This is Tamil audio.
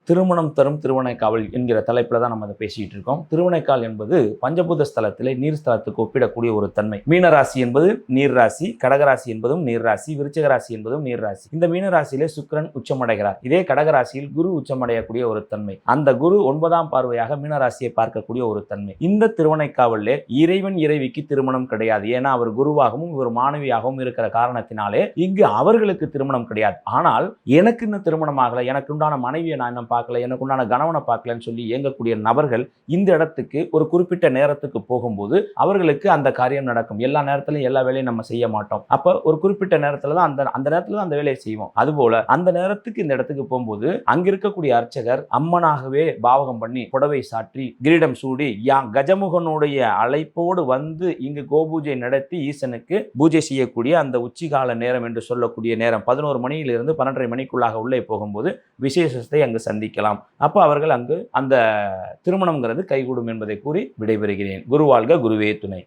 திருமணம் தரும் திருவனைக்காவல் என்கிற தலைப்பில் தான் நம்ம அதை பேசிக்கிட்டு இருக்கோம். திருவனைக்கால் என்பது பஞ்சபூத ஸ்தலத்திலே நீர் ஸ்தலத்துக்கு ஒப்பிடக்கூடிய ஒரு தன்மை. மீனராசி என்பது நீர் ராசி, கடகராசி என்பதும் நீர் ராசி, விருச்சிக ராசி என்பதும் நீர் ராசி. இந்த மீனராசியிலே சுக்கிரன் உச்சமடைகிறார். இதே கடகராசியில் குரு உச்சமடையக்கூடிய ஒரு தன்மை. அந்த குரு 9ஆம் பார்வையாக மீனராசியை பார்க்கக்கூடிய ஒரு தன்மை. இந்த திருவனைக்காவலே இறைவன் இறைவிக்கு திருமணம் கிடையாது. ஏன்னா அவர் குருவாகவும் இவர் மாணவியாகவும் இருக்கிற காரணத்தினாலே இங்கு அவர்களுக்கு திருமணம் கிடையாது. ஆனால் எனக்கு இன்னும் திருமணம் ஆகல, எனக்கு உண்டான மனைவியை நான் இன்னும் பார்க்கல, எனக்கு உண்டான கணவனை பார்க்கலன்னு சொல்லி இயங்கக்கூடிய நபர்கள் இந்த இடத்துக்கு ஒரு குறிப்பிட்ட நேரத்துக்கு போகும்போது அவர்களுக்கு அந்த காரியம் நடக்கும். எல்லா நேரத்திலும் எல்லா வேலையும் நம்ம செய்ய மாட்டோம். அப்ப ஒரு குறிப்பிட்ட நேரத்துல தான் அந்த நேரத்துல தான் அந்த வேலையை செய்வோம். அதுபோல அந்த நேரத்துக்கு இந்த இடத்துக்கு போகும்போது அங்க இருக்கக்கூடிய அர்ச்சகர் அம்மனாகவே பாவகம் பண்ணி புடவை சாற்றி கிரீடம் சூடி கஜமுகனுடைய அழைப்போடு வந்து இங்கு கோபூஜை நடத்தி ஈசனுக்கு பூஜை செய்யக்கூடிய அந்த உச்சிகால நேரம் என்று சொல்லக்கூடிய நேரம் 11 மணியிலிருந்து 12:30 மணிக்குள்ளாக உள்ளே போகும்போது விசேஷத்தை அங்கு சந்திக்கலாம். அப்போ அவர்கள் அங்கு அந்த திருமணம்ங்கிறது கைகூடும் என்பதை கூறி விடைபெறுகிறேன். குருவாழ்க, குருவே துணை.